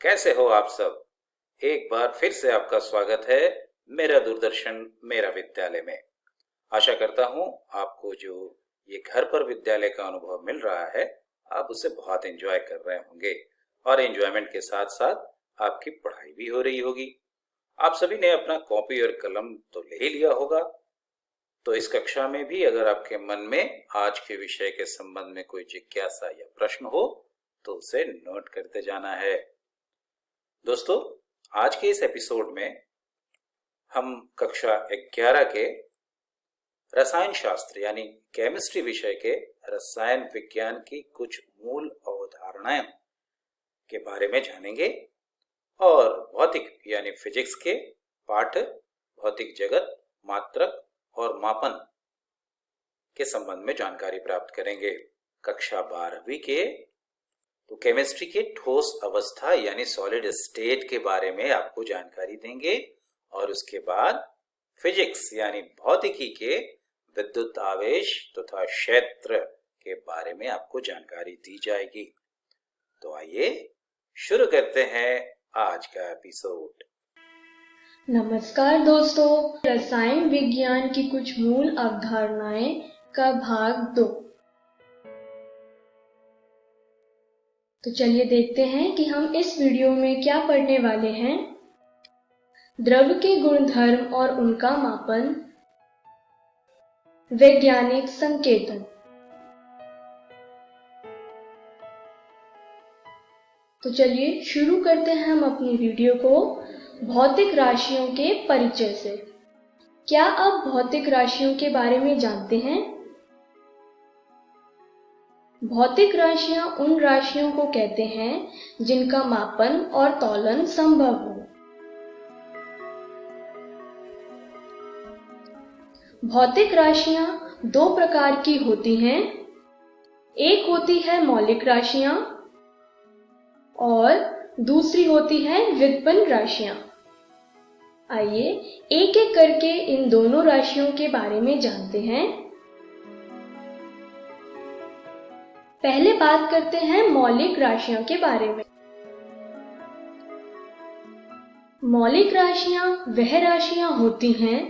कैसे हो आप सब। एक बार फिर से आपका स्वागत है मेरा दूरदर्शन मेरा विद्यालय में। आशा करता हूँ आपको जो ये घर पर विद्यालय का अनुभव मिल रहा है आप उसे बहुत एंजॉय कर रहे होंगे और एंजॉयमेंट के साथ साथ आपकी पढ़ाई भी हो रही होगी। आप सभी ने अपना कॉपी और कलम तो ले ही लिया होगा। तो इस कक्षा में भी अगर आपके मन में आज के विषय के संबंध में कोई जिज्ञासा या प्रश्न हो तो उसे नोट करते जाना है। दोस्तों, आज के इस एपिसोड में हम कक्षा 11 के रसायन शास्त्र यानी केमिस्ट्री विषय के रसायन विज्ञान की कुछ मूल अवधारणाएं के बारे में जानेंगे और भौतिक यानी फिजिक्स के पाठ भौतिक जगत, मात्रक और मापन के संबंध में जानकारी प्राप्त करेंगे। कक्षा 12वीं के तो केमिस्ट्री के ठोस अवस्था यानी सॉलिड स्टेट के बारे में आपको जानकारी देंगे और उसके बाद फिजिक्स यानी भौतिकी के विद्युत आवेश तथा क्षेत्र के बारे में आपको जानकारी दी जाएगी। तो आइए शुरू करते हैं आज का एपिसोड। नमस्कार दोस्तों, रसायन विज्ञान की कुछ मूल अवधारणाएं का भाग 2। तो चलिए देखते हैं कि हम इस वीडियो में क्या पढ़ने वाले हैं। द्रव के गुणधर्म और उनका मापन, वैज्ञानिक संकेतन। तो चलिए शुरू करते हैं हम अपनी वीडियो को भौतिक राशियों के परिचय से। क्या आप भौतिक राशियों के बारे में जानते हैं? भौतिक राशियां उन राशियों को कहते हैं जिनका मापन और तौलन संभव हो। भौतिक राशियां दो प्रकार की होती हैं। एक होती है मौलिक राशियां और दूसरी होती है व्युत्पन्न राशियां। आइए एक एक करके इन दोनों राशियों के बारे में जानते हैं। पहले बात करते हैं मौलिक राशियों के बारे में। मौलिक राशियां वह राशियां होती हैं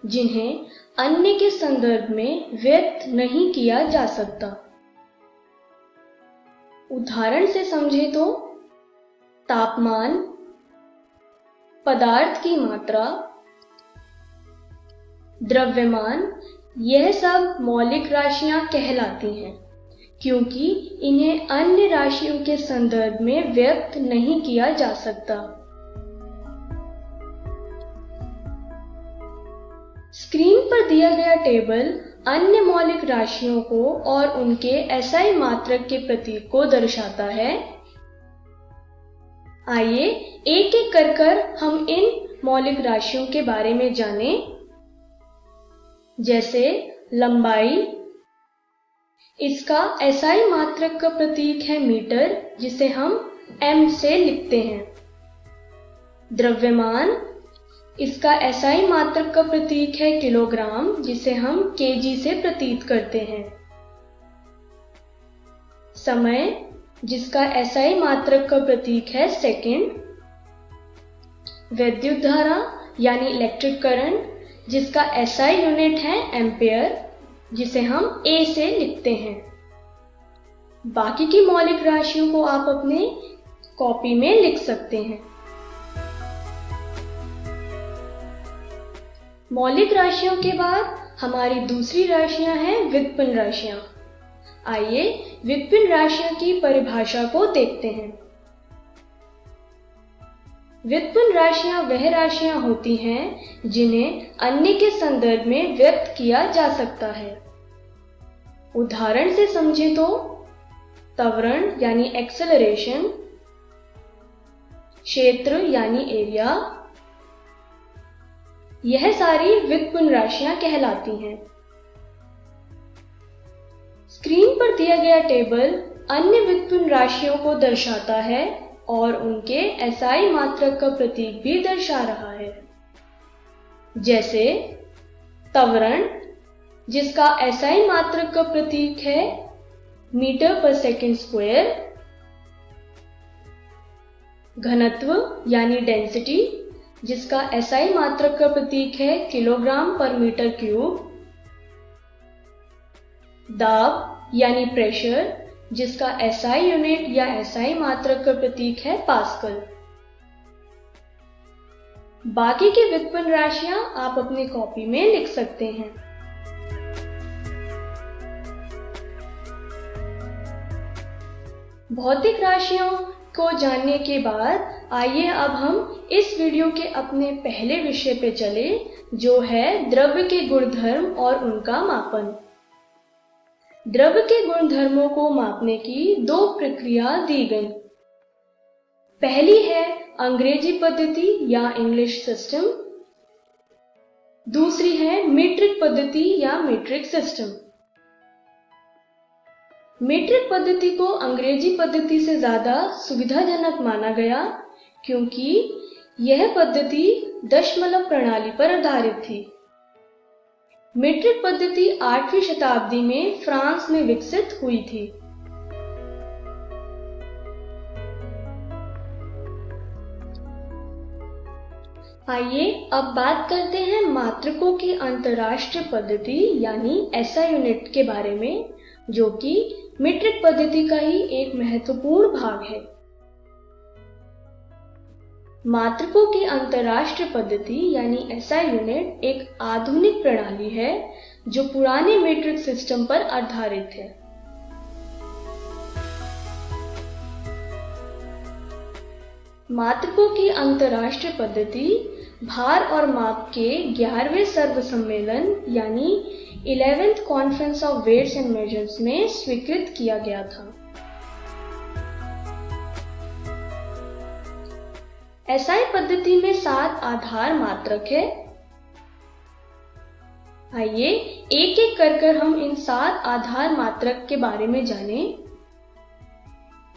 जिन्हें अन्य के संदर्भ में व्यक्त नहीं किया जा सकता। उदाहरण से समझे तो तापमान, पदार्थ की मात्रा, द्रव्यमान, यह सब मौलिक राशियां कहलाती हैं क्योंकि इन्हें अन्य राशियों के संदर्भ में व्यक्त नहीं किया जा सकता। स्क्रीन पर दिया गया टेबल अन्य मौलिक राशियों को और उनके एसआई मात्रक के प्रतीक को दर्शाता है। आइए एक एक कर हम इन मौलिक राशियों के बारे में जानें। जैसे लंबाई, इसका एसआई मात्रक का प्रतीक है मीटर, जिसे हम m से लिखते हैं। द्रव्यमान, इसका एसआई मात्रक का प्रतीक है किलोग्राम, जिसे हम केजी से प्रतीत करते हैं। समय, जिसका एसआई मात्रक का प्रतीक है सेकंड। विद्युत धारा यानी इलेक्ट्रिक करंट, जिसका एसआई यूनिट है एम्पेयर, जिसे हम ए से लिखते हैं। बाकी की मौलिक राशियों को आप अपने कॉपी में लिख सकते हैं। मौलिक राशियों के बाद हमारी दूसरी राशियां हैं व्युत्पन्न राशियां। आइए व्युत्पन्न राशियों की परिभाषा को देखते हैं। व्युत्पन्न राशियां वह राशियां होती हैं जिन्हें अन्य के संदर्भ में व्यक्त किया जा सकता है। उदाहरण से समझे तो त्वरण यानी एक्सेलरेशन, क्षेत्र यानी एरिया, यह सारी व्युत्पन्न राशियां कहलाती हैं। स्क्रीन पर दिया गया टेबल अन्य व्युत्पन्न राशियों को दर्शाता है और उनके एसआई मात्रक का प्रतीक भी दर्शा रहा है। जैसे त्वरण, जिसका एसआई मात्रक का प्रतीक है मीटर पर सेकंड स्क्वायर। घनत्व यानी डेंसिटी, जिसका SI मात्रक का प्रतीक है किलोग्राम पर मीटर क्यूब। दाब यानी प्रेशर, जिसका SI यूनिट या SI मात्रक का प्रतीक है पास्कल। बाकी की व्युत्पन्न राशियां आप अपनी कॉपी में लिख सकते हैं। भौतिक राशियों को जानने के बाद आइए अब हम इस वीडियो के अपने पहले विषय पे चले, जो है द्रव्य के गुणधर्म और उनका मापन। द्रव्य के गुणधर्मों को मापने की दो प्रक्रिया दी गई। पहली है अंग्रेजी पद्धति या इंग्लिश सिस्टम, दूसरी है मीट्रिक पद्धति या मीट्रिक सिस्टम। मीट्रिक पद्धति को अंग्रेजी पद्धति से ज्यादा सुविधाजनक माना गया, क्योंकि यह पद्धति दशमलव प्रणाली पर आधारित थी। मीट्रिक पद्धति 8वीं शताब्दी में फ्रांस में विकसित हुई थी। आइए अब बात करते हैं मात्रकों की अंतरराष्ट्रीय पद्धति यानी SI यूनिट के बारे में, जो कि मीट्रिक पद्धति का ही एक महत्वपूर्ण भाग है। मात्रकों की अंतरराष्ट्रीय पद्धति यानी SI यूनिट एक आधुनिक प्रणाली है जो पुराने मीट्रिक सिस्टम पर आधारित है। मात्रकों की अंतरराष्ट्रीय पद्धति भार और माप के 11वें सर्व सम्मेलन यानी 11th conference of weights and measures में स्वीकृत किया गया था। SI पद्धति में 7 आधार मात्रक है। आइए एक एक कर हम इन 7 आधार मात्रक के बारे में जानें।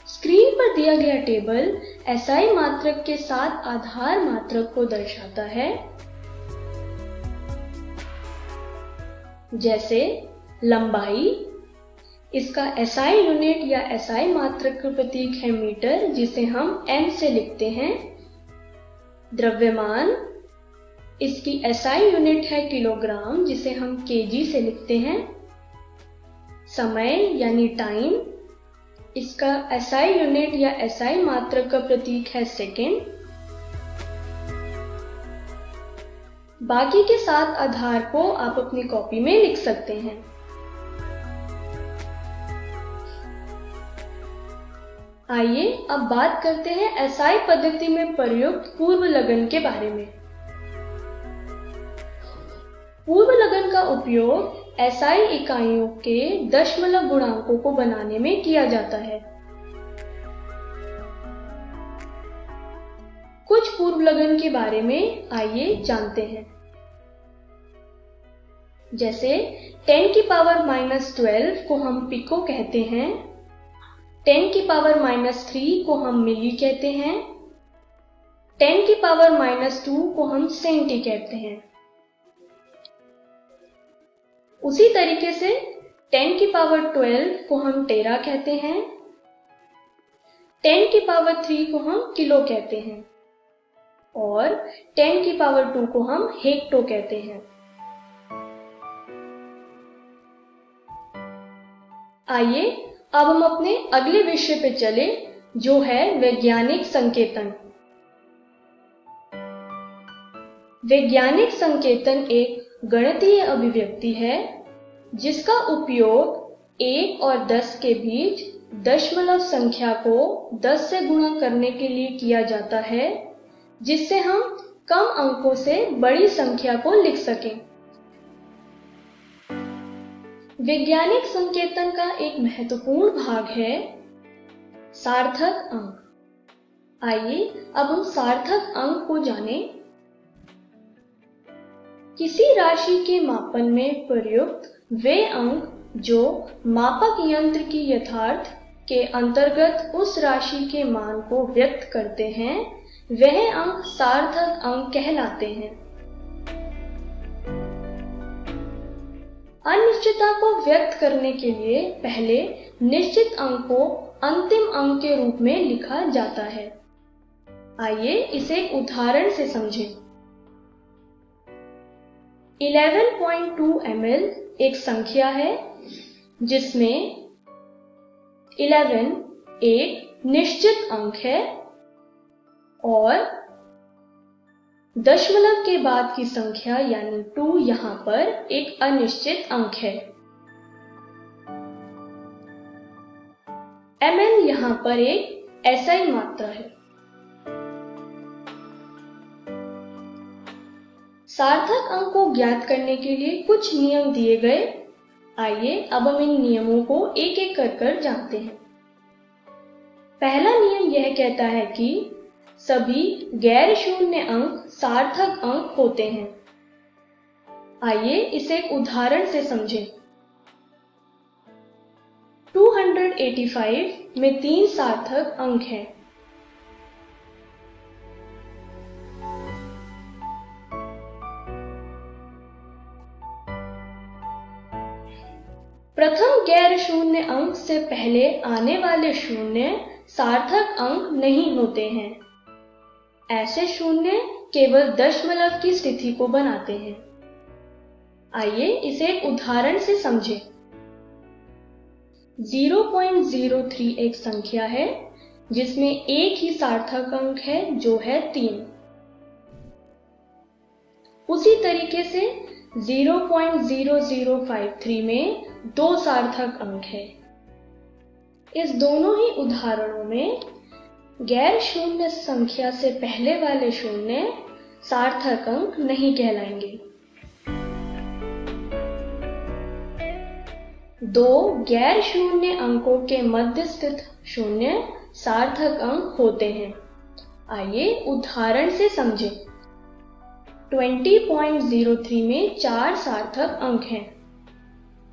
स्क्रीन पर दिया गया टेबल SI मात्रक के 7 आधार मात्रक को दर्शाता है, जैसे लंबाई, इसका SI यूनिट या SI मात्रक का प्रतीक है मीटर, जिसे हम M से लिखते हैं। द्रव्यमान, इसकी SI यूनिट है किलोग्राम, जिसे हम kg से लिखते हैं। समय यानी टाइम, इसका SI यूनिट या SI मात्रक का प्रतीक है सेकेंड। बाकी के 7 आधार को आप अपनी कॉपी में लिख सकते हैं। आइए अब बात करते हैं SI पद्धति में प्रयुक्त पूर्व लगन के बारे में। पूर्व लगन का उपयोग SI इकाइयों के दशमलव गुणांकों को बनाने में किया जाता है। कुछ पूर्व लगन के बारे में आइए जानते हैं, जैसे 10 की पावर -12 को हम पिको कहते हैं, 10 की पावर -3 को हम मिली कहते हैं, 10 की पावर -2 को हम सेंटी कहते हैं। उसी तरीके से 10 की पावर 12 को हम टेरा कहते हैं, 10 की पावर 3 को हम किलो कहते हैं और 10 की पावर 2 को हम हेक्टो कहते हैं। आइए अब हम अपने अगले विषय पे चले, जो है वैज्ञानिक संकेतन। वैज्ञानिक संकेतन एक गणितीय अभिव्यक्ति है जिसका उपयोग 1 और 10 के बीच दशमलव संख्या को 10 से गुणा करने के लिए किया जाता है, जिससे हम कम अंकों से बड़ी संख्या को लिख सकें। वैज्ञानिक संकेतन का एक महत्वपूर्ण भाग है सार्थक अंक। आइए अब हम सार्थक अंक को जानें। किसी राशि के मापन में प्रयुक्त वे अंक जो मापक यंत्र की यथार्थ के अंतर्गत उस राशि के मान को व्यक्त करते हैं, वह अंक सार्थक अंक कहलाते हैं। अनिश्चितता को व्यक्त करने के लिए पहले निश्चित अंक को अंतिम अंक के रूप में लिखा जाता है। आइए इसे एक उदाहरण से समझें। 11.2 ml एक संख्या है जिसमें 11 एक निश्चित अंक है और दशमलव के बाद की संख्या यानी 2 यहाँ पर एक अनिश्चित अंक है। ml यहाँ पर एक SI मात्रा है। सार्थक अंक को ज्ञात करने के लिए कुछ नियम दिए गए। आइए अब हम इन नियमों को एक एक कर जानते हैं। पहला नियम यह कहता है कि सभी गैर शून्य अंक सार्थक अंक होते हैं। आइए इसे एक उदाहरण से समझें। 285 में 3 सार्थक अंक हैं। प्रथम गैर शून्य अंक से पहले आने वाले शून्य सार्थक अंक नहीं होते हैं। ऐसे शून्य केवल दशमलव की स्थिति को बनाते हैं। आइए इसे एक उदाहरण से समझें। 0.03 एक संख्या है जिसमें एक ही सार्थक अंक है जो है 3। उसी तरीके से 0.0053 में 2 सार्थक अंक है। इस दोनों ही उदाहरणों में गैर शून्य संख्या से पहले वाले शून्य सार्थक अंक नहीं कहलाएंगे। 2 गैर शून्य अंकों के मध्य स्थित शून्य सार्थक अंक होते हैं। आइए उदाहरण से समझें। 20.03 में 4 सार्थक अंक हैं,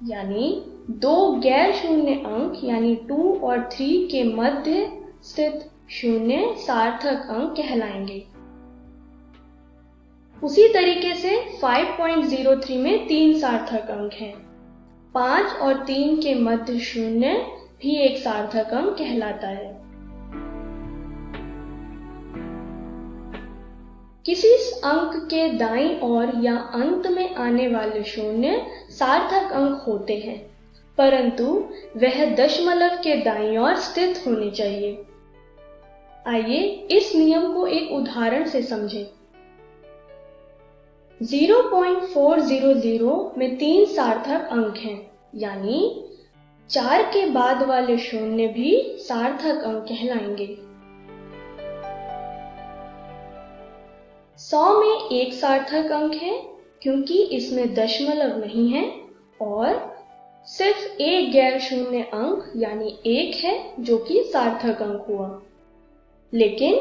यानी 2 गैर शून्य अंक यानी 2 और 3 के मध्य स्थित शून्य सार्थक अंक कहलाएंगे। उसी तरीके से 5.03 में 3 सार्थक अंक हैं। 5 और 3 के मध्य शून्य भी एक सार्थक अंक कहलाता है। किसी अंक के दाईं ओर या अंत में आने वाले शून्य सार्थक अंक होते हैं, परंतु वह दशमलव के दाईं ओर स्थित होने चाहिए। आइए इस नियम को एक उदाहरण से समझें। 0.400 में 3 सार्थक अंक हैं, यानी 4 के बाद वाले शून्य भी सार्थक अंक कहलाएंगे। 100 में 1 सार्थक अंक है क्योंकि इसमें दशमलव नहीं है और सिर्फ एक गैर शून्य अंक यानी 1 है जो कि सार्थक अंक हुआ। लेकिन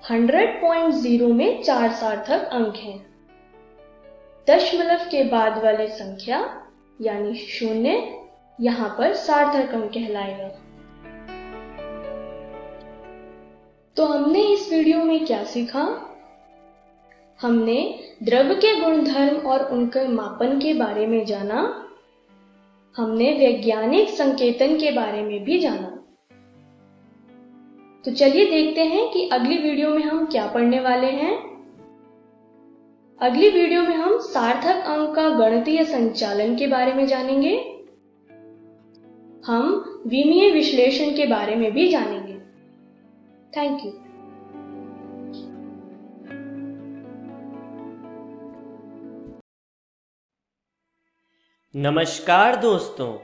100.0 में 4 सार्थक अंक हैं। दशमलव के बाद वाली संख्या यानी शून्य यहाँ पर सार्थक अंक कहलाएगा। तो हमने इस वीडियो में क्या सीखा? हमने द्रव्य के गुणधर्म और उनके मापन के बारे में जाना। हमने वैज्ञानिक संकेतन के बारे में भी जाना। तो चलिए देखते हैं कि अगली वीडियो में हम क्या पढ़ने वाले हैं। अगली वीडियो में हम सार्थक अंक का गणितीय संचालन के बारे में जानेंगे। हम विमीय विश्लेषण के बारे में भी जानेंगे। Thank you. नमस्कार दोस्तों,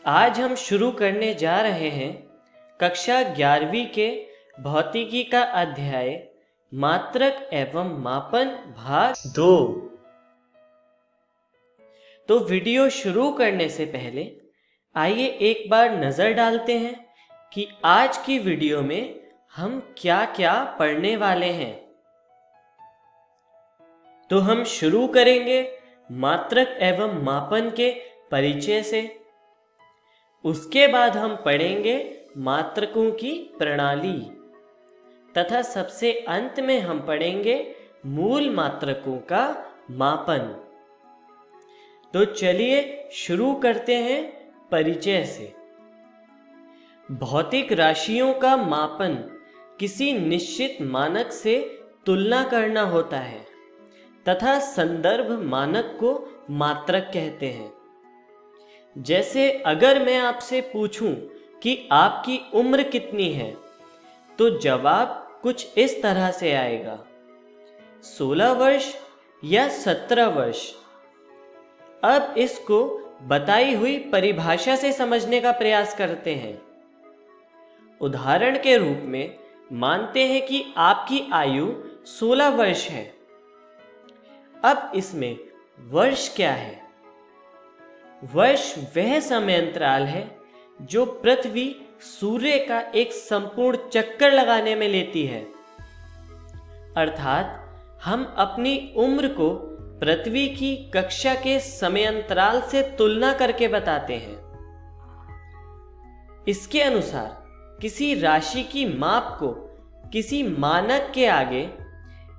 आज हम शुरू करने जा रहे हैं कक्षा 11वीं के भौतिकी का अध्याय मात्रक एवं मापन भाग 2। तो वीडियो शुरू करने से पहले आइए एक बार नजर डालते हैं कि आज की वीडियो में हम क्या क्या पढ़ने वाले हैं। तो हम शुरू करेंगे मात्रक एवं मापन के परिचय से। उसके बाद हम पढ़ेंगे मात्रकों की प्रणाली तथा सबसे अंत में हम पढ़ेंगे मूल मात्रकों का मापन। तो चलिए शुरू करते हैं परिचय से। भौतिक राशियों का मापन किसी निश्चित मानक से तुलना करना होता है तथा संदर्भ मानक को मात्रक कहते हैं। जैसे अगर मैं आपसे पूछूं कि आपकी उम्र कितनी है, तो जवाब कुछ इस तरह से आएगा, 16 वर्ष या 17 वर्ष। अब इसको बताई हुई परिभाषा से समझने का प्रयास करते हैं। उदाहरण के रूप में मानते हैं कि आपकी आयु 16 वर्ष है। अब इसमें वर्ष क्या है? वर्ष वह समय अंतराल है जो पृथ्वी सूर्य का एक संपूर्ण चक्कर लगाने में लेती है। अर्थात हम अपनी उम्र को पृथ्वी की कक्षा के समय अंतराल से तुलना करके बताते हैं। इसके अनुसार किसी राशि की माप को किसी मानक के आगे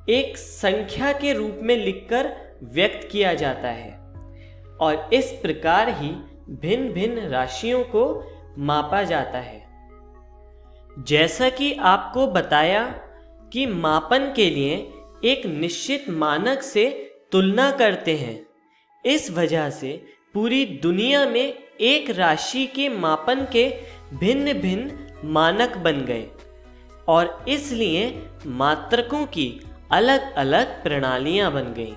एक संख्या के रूप में लिखकर व्यक्त किया जाता है और इस प्रकार ही भिन्न भिन्न राशियों को मापा जाता है। जैसा कि आपको बताया कि मापन के लिए एक निश्चित मानक से तुलना करते हैं, इस वजह से पूरी दुनिया में एक राशि के मापन के भिन्न भिन्न मानक बन गए और इसलिए मात्रकों की अलग अलग प्रणालियां बन गईं।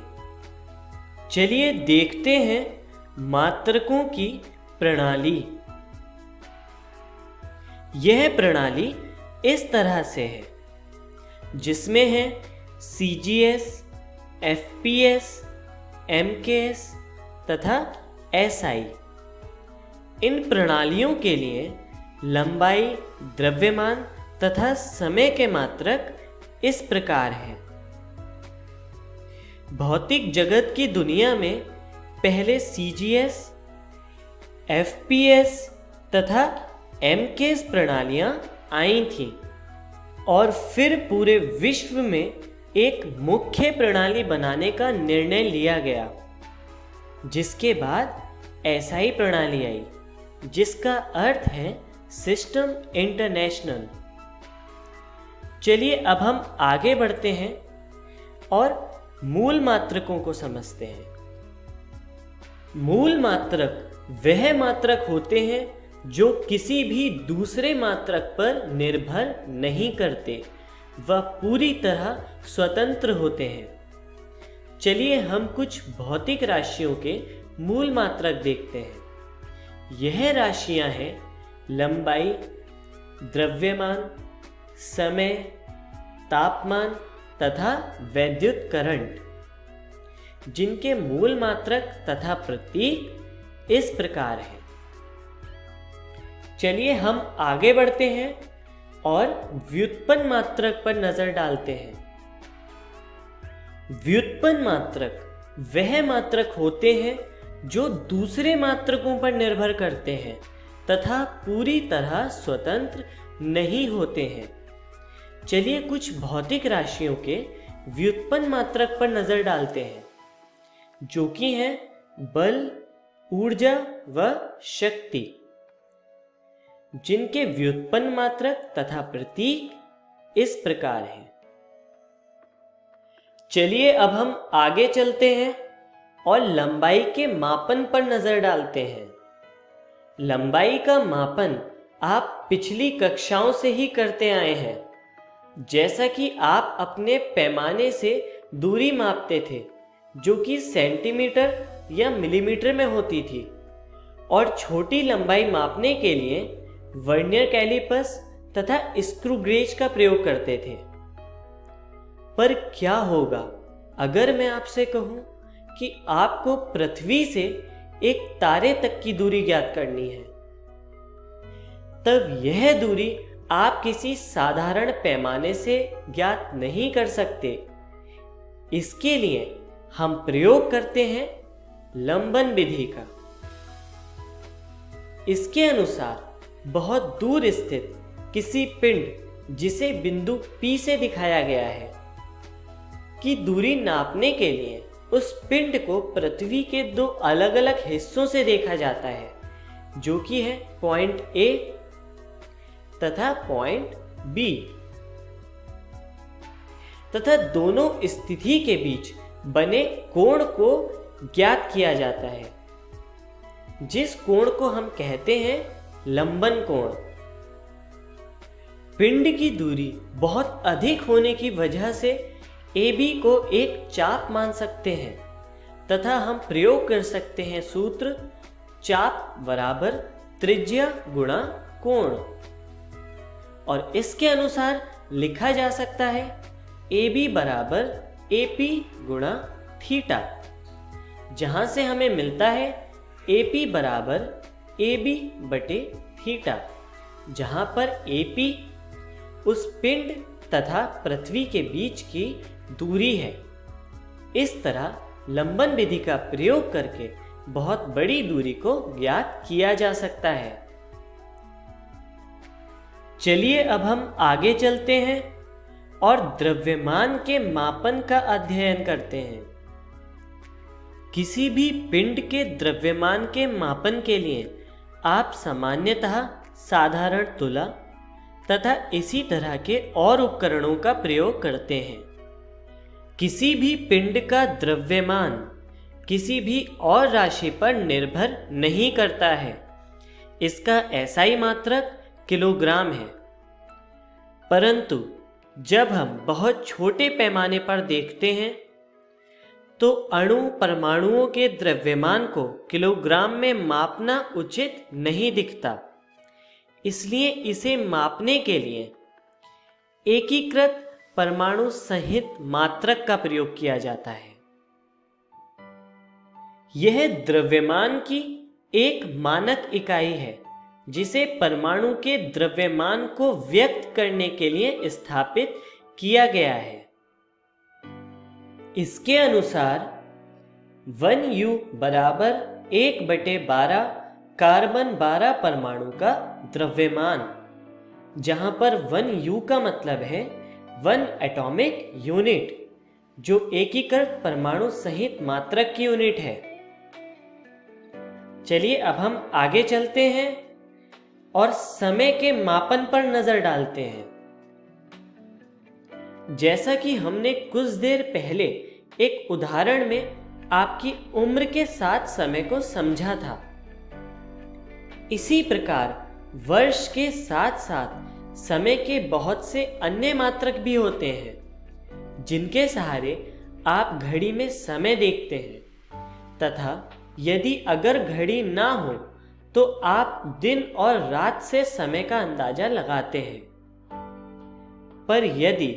चलिए देखते हैं मात्रकों की प्रणाली। यह प्रणाली इस तरह से है, जिसमें है CGS, FPS, MKS तथा SI। इन प्रणालियों के लिए लंबाई, द्रव्यमान तथा समय के मात्रक इस प्रकार हैं। भौतिक जगत की दुनिया में पहले CGS, FPS तथा MKS प्रणालियां आई थीं और फिर पूरे विश्व में एक मुख्य प्रणाली बनाने का निर्णय लिया गया, जिसके बाद SI प्रणाली आई, जिसका अर्थ है सिस्टम इंटरनेशनल। चलिए अब हम आगे बढ़ते हैं और मूल मात्रकों को समझते हैं। मूल मात्रक वह मात्रक होते हैं जो किसी भी दूसरे मात्रक पर निर्भर नहीं करते, वह पूरी तरह स्वतंत्र होते हैं। चलिए हम कुछ भौतिक राशियों के मूल मात्रक देखते हैं। यह राशियां हैं लंबाई, द्रव्यमान, समय, तापमान तथा वैद्युत करंट, जिनके मूल मात्रक तथा प्रतीक इस प्रकार हैं। चलिए हम आगे बढ़ते हैं और व्युत्पन्न मात्रक पर नजर डालते हैं। व्युत्पन्न मात्रक वह मात्रक होते हैं जो दूसरे मात्रकों पर निर्भर करते हैं तथा पूरी तरह स्वतंत्र नहीं होते हैं। चलिए कुछ भौतिक राशियों के व्युत्पन्न मात्रक पर नजर डालते हैं, जो कि हैं बल, ऊर्जा व शक्ति, जिनके व्युत्पन्न मात्रक तथा प्रतीक इस प्रकार हैं। चलिए अब हम आगे चलते हैं और लंबाई के मापन पर नजर डालते हैं। लंबाई का मापन आप पिछली कक्षाओं से ही करते आए हैं। जैसा कि आप अपने पैमाने से दूरी मापते थे, जो कि सेंटीमीटर या मिलीमीटर में होती थी, और छोटी लंबाई मापने के लिए वर्नियर कैलिपर्स तथा स्क्रू गेज का प्रयोग करते थे। पर क्या होगा अगर मैं आपसे कहूं कि आपको पृथ्वी से एक तारे तक की दूरी ज्ञात करनी है? तब यह दूरी आप किसी साधारण पैमाने से ज्ञात नहीं कर सकते। इसके लिए हम प्रयोग करते हैं लंबन विधि का। इसके अनुसार बहुत दूर स्थित किसी पिंड, जिसे बिंदु P से दिखाया गया है, की दूरी नापने के लिए उस पिंड को पृथ्वी के दो अलग अलग हिस्सों से देखा जाता है, जो कि है पॉइंट A तथा पॉइंट B। तथा दोनों स्थिति के बीच बने कोण को ज्ञात किया जाता है, जिस कोण को हम कहते हैं लंबन कोण। पिंड की दूरी बहुत अधिक होने की वजह से AB को एक चाप मान सकते हैं तथा हम प्रयोग कर सकते हैं सूत्र चाप बराबर त्रिज्या गुणा कोण, और इसके अनुसार लिखा जा सकता है AB बराबर AP गुणा थीटा, जहां से हमें मिलता है AP बराबर AB बटे थीटा, जहां पर AP उस पिंड तथा पृथ्वी के बीच की दूरी है। इस तरह लंबन विधि का प्रयोग करके बहुत बड़ी दूरी को ज्ञात किया जा सकता है। चलिए अब हम आगे चलते हैं और द्रव्यमान के मापन का अध्ययन करते हैं। किसी भी पिंड के द्रव्यमान के मापन के लिए आप सामान्यतः साधारण तुला तथा इसी तरह के और उपकरणों का प्रयोग करते हैं। किसी भी पिंड का द्रव्यमान किसी भी और राशि पर निर्भर नहीं करता है। इसका SI मात्रक किलोग्राम है। परंतु जब हम बहुत छोटे पैमाने पर देखते हैं तो अणु परमाणुओं के द्रव्यमान को किलोग्राम में मापना उचित नहीं दिखता। इसलिए इसे मापने के लिए एकीकृत परमाणु सहित मात्रक का प्रयोग किया जाता है। यह द्रव्यमान की एक मानक इकाई है जिसे परमाणु के द्रव्यमान को व्यक्त करने के लिए स्थापित किया गया है। इसके अनुसार 1U बराबर 1/12 कार्बन 12 परमाणु का द्रव्यमान, जहां पर 1U का मतलब है 1 एटॉमिक यूनिट, जो एकीकृत परमाणु सहित मात्रक की यूनिट है। चलिए अब हम आगे चलते हैं और समय के मापन पर नजर डालते हैं। जैसा कि हमने कुछ देर पहले एक उदाहरण में आपकी उम्र के साथ समय को समझा था, इसी प्रकार वर्ष के साथ साथ समय के बहुत से अन्य मात्रक भी होते हैं जिनके सहारे आप घड़ी में समय देखते हैं, तथा यदि अगर घड़ी ना हो तो आप दिन और रात से समय का अंदाजा लगाते हैं। पर यदि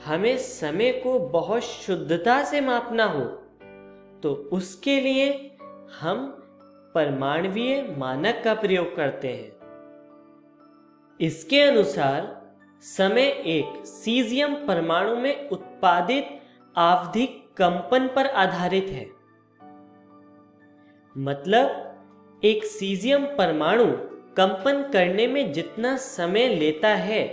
हमें समय को बहुत शुद्धता से मापना हो तो उसके लिए हम परमाणुवीय मानक का प्रयोग करते हैं। इसके अनुसार समय एक सीजियम परमाणु में उत्पादित आवधिक कंपन पर आधारित है। मतलब एक सीजियम परमाणु कंपन करने में जितना समय लेता है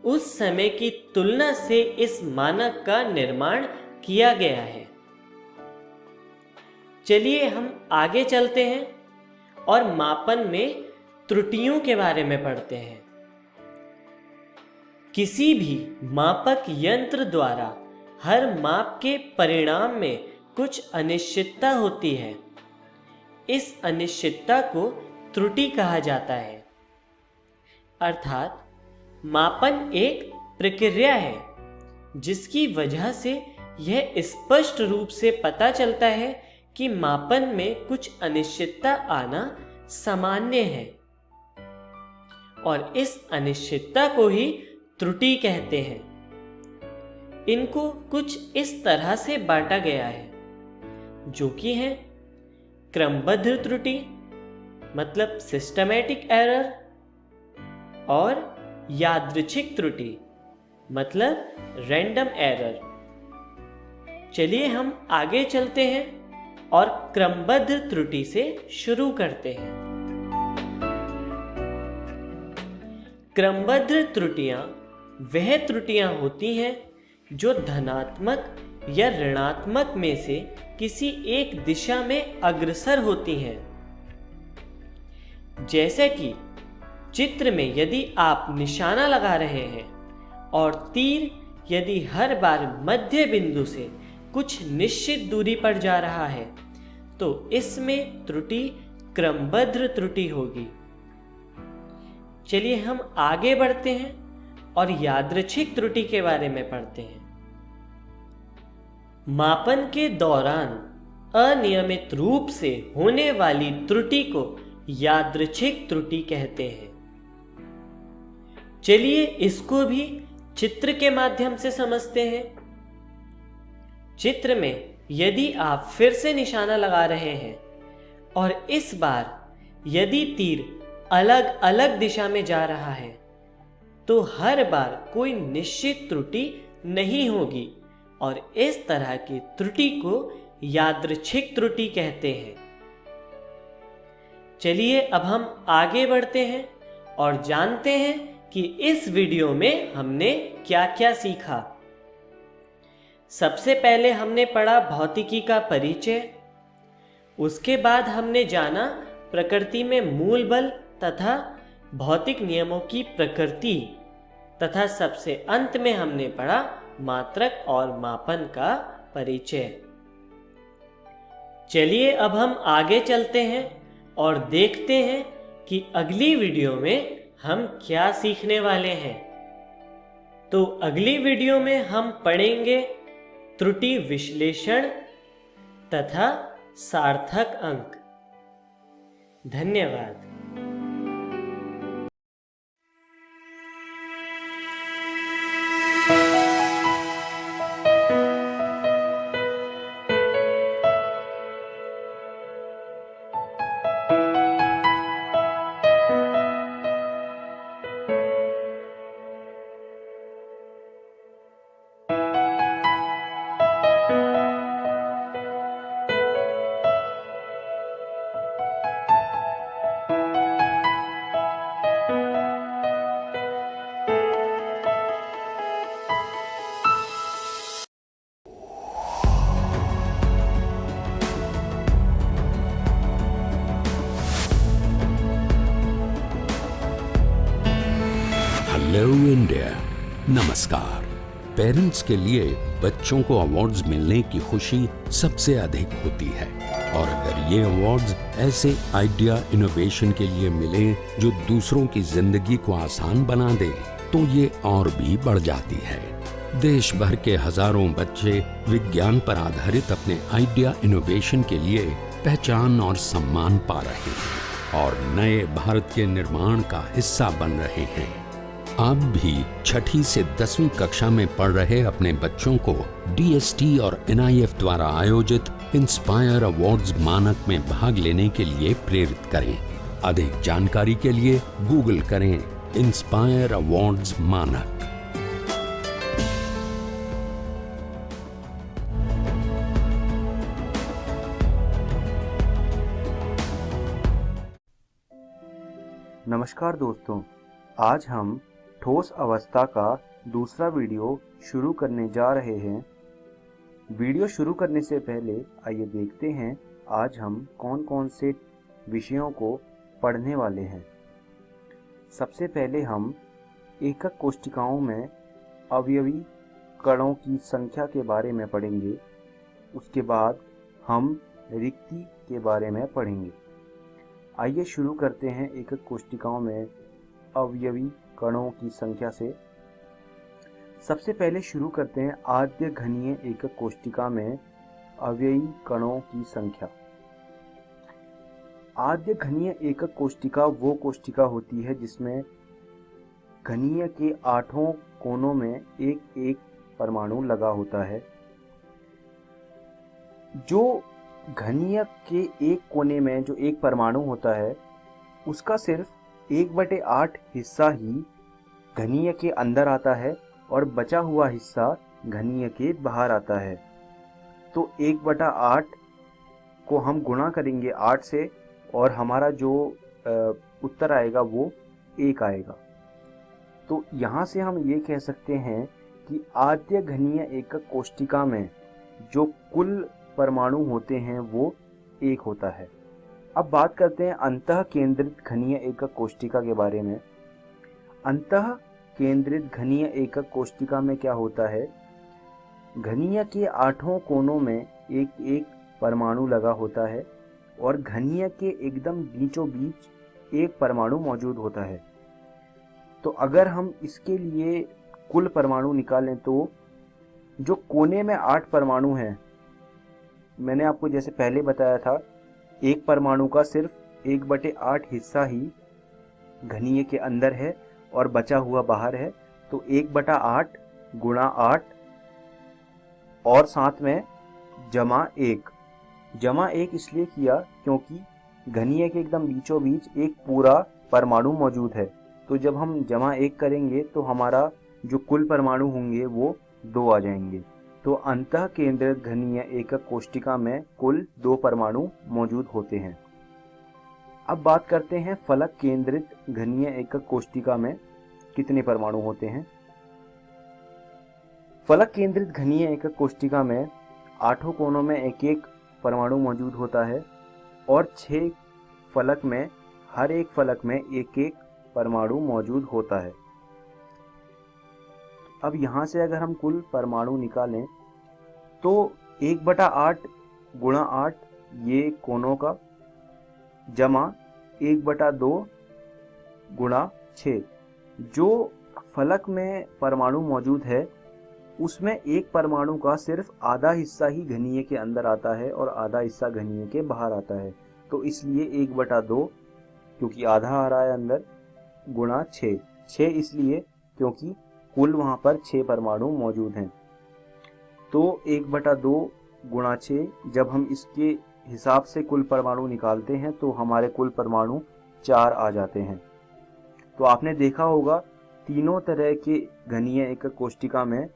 उस समय की तुलना से इस मानक का निर्माण किया गया है। चलिए हम आगे चलते हैं और मापन में त्रुटियों के बारे में पढ़ते हैं। किसी भी मापक यंत्र द्वारा हर माप के परिणाम में कुछ अनिश्चितता होती है। इस अनिश्चितता को त्रुटि कहा जाता है। अर्थात मापन एक प्रक्रिया है जिसकी वजह से यह स्पष्ट रूप से पता चलता है कि मापन में कुछ अनिश्चितता आना सामान्य है, और इस अनिश्चितता को ही त्रुटि कहते हैं। इनको कुछ इस तरह से बांटा गया है, जो कि है क्रमबद्ध त्रुटि मतलब सिस्टमैटिक एरर, और यादृच्छिक त्रुटि मतलब रैंडम एरर। चलिए हम आगे चलते हैं और क्रमबद्ध त्रुटि से शुरू करते हैं। क्रमबद्ध त्रुटियां वह त्रुटियां होती हैं जो धनात्मक या ऋणात्मक में से किसी एक दिशा में अग्रसर होती हैं। जैसे कि चित्र में यदि आप निशाना लगा रहे हैं और तीर यदि हर बार मध्य बिंदु से कुछ निश्चित दूरी पर जा रहा है तो इसमें त्रुटि क्रमबद्ध त्रुटि होगी। चलिए हम आगे बढ़ते हैं और यादृच्छिक त्रुटि के बारे में पढ़ते हैं। मापन के दौरान अनियमित रूप से होने वाली त्रुटि को यादृच्छिक त्रुटि कहते हैं। चलिए इसको भी चित्र के माध्यम से समझते हैं। चित्र में यदि आप फिर से निशाना लगा रहे हैं और इस बार यदि तीर अलग अलग दिशा में जा रहा है तो हर बार कोई निश्चित त्रुटि नहीं होगी और इस तरह की त्रुटि को यादृच्छिक त्रुटि कहते हैं। चलिए अब हम आगे बढ़ते हैं और जानते हैं कि इस वीडियो में हमने क्या क्या सीखा। सबसे पहले हमने पढ़ा भौतिकी का परिचय, उसके बाद हमने जाना प्रकृति में मूल बल तथा भौतिक नियमों की प्रकृति, तथा सबसे अंत में हमने पढ़ा मात्रक और मापन का परिचय। चलिए अब हम आगे चलते हैं और देखते हैं कि अगली वीडियो में हम क्या सीखने वाले हैं। तो अगली वीडियो में हम पढ़ेंगे त्रुटि विश्लेषण तथा सार्थक अंक। धन्यवाद। हेलो इंडिया, नमस्कार। पेरेंट्स के लिए बच्चों को अवार्ड्स मिलने की खुशी सबसे अधिक होती है और अगर ये अवार्ड्स ऐसे आइडिया इनोवेशन के लिए मिले जो दूसरों की जिंदगी को आसान बना दे तो ये और भी बढ़ जाती है। देश भर के हजारों बच्चे विज्ञान पर आधारित अपने आइडिया इनोवेशन के लिए पहचान और सम्मान पा रहे हैं और नए भारत के निर्माण का हिस्सा बन रहे हैं। आप भी 6ठी से 10वीं कक्षा में पढ़ रहे अपने बच्चों को DST और NIF द्वारा आयोजित इंस्पायर अवार्ड्स मानक में भाग लेने के लिए प्रेरित करें। अधिक जानकारी के लिए गूगल करें इंस्पायर अवार्ड्स मानक। नमस्कार दोस्तों, आज हम ठोस अवस्था का दूसरा वीडियो शुरू करने जा रहे हैं। वीडियो शुरू करने से पहले आइए देखते हैं आज हम कौन कौन से विषयों को पढ़ने वाले हैं। सबसे पहले हम एकक कोशिकाओं में अवयवी कणों की संख्या के बारे में पढ़ेंगे। उसके बाद हम रिक्ति के बारे में पढ़ेंगे। आइए शुरू करते हैं एकक कोशिकाओं में अवयवी कणों की संख्या से। सबसे पहले शुरू करते हैं आद्य घनीय एकक कोशिका में अवयवी कणों की संख्या। आद्य घनीय एकक कोशिका वो कोशिका होती है जिसमें घनीय के 8 कोनों में एक एक परमाणु लगा होता है। जो घनीय के एक कोने में जो एक परमाणु होता है उसका सिर्फ 1/8 हिस्सा ही घनीय के अंदर आता है और बचा हुआ हिस्सा घनीय के बाहर आता है। तो 1/8 को हम गुणा करेंगे 8 से और हमारा जो उत्तर आएगा वो 1 आएगा। तो यहाँ से हम ये कह सकते हैं कि आद्य घनीय एकक कोशिका में जो कुल परमाणु होते हैं वो 1 होता है। अब बात करते हैं अंतः केंद्रित घनीय एकक कोशिका के बारे में। अंतः केंद्रित घनीय एकक कोशिका में क्या होता है, घनीय के 8 कोनों में एक एक परमाणु लगा होता है और घनीय के एकदम बीचों बीच एक परमाणु मौजूद होता है। तो अगर हम इसके लिए कुल परमाणु निकालें तो जो कोने में 8 परमाणु हैं, मैंने आपको जैसे पहले बताया था, एक परमाणु का सिर्फ 1/8 हिस्सा ही घनीय के अंदर है और बचा हुआ बाहर है। तो 1/8 गुणा 8 और साथ में जमा 1 इसलिए किया क्योंकि घनीय के एकदम बीचों बीच एक पूरा परमाणु मौजूद है। तो जब हम जमा 1 करेंगे तो हमारा जो कुल परमाणु होंगे वो 2 आ जाएंगे। तो अंतः केंद्रित घनीय एकक कोशिका में कुल 2 परमाणु मौजूद होते हैं। अब बात करते हैं फलक केंद्रित घनीय एकक कोशिका में कितने परमाणु होते हैं। फलक केंद्रित घनीय एकक कोशिका में 8 कोनों में एक एक परमाणु मौजूद होता है और 6 फलक में, हर एक फलक में एक एक परमाणु मौजूद होता है। अब यहाँ से अगर हम कुल परमाणु निकालें तो 1/8 गुणा 8 ये कोनों का, जमा 1/2 गुणा 6, जो फलक में परमाणु मौजूद है उसमें एक परमाणु का सिर्फ आधा हिस्सा ही घनीय के अंदर आता है और आधा हिस्सा घनीय के बाहर आता है। तो इसलिए 1/2 क्योंकि आधा आ रहा है अंदर, गुणा 6 इसलिए क्योंकि कुल वहां पर 6 परमाणु मौजूद हैं। तो 1/2 गुणा 6, जब हम इसके हिसाब से कुल परमाणु निकालते हैं तो हमारे कुल परमाणु 4 आ जाते हैं। तो आपने देखा होगा तीनों तरह के घनीय एकक कोशिका में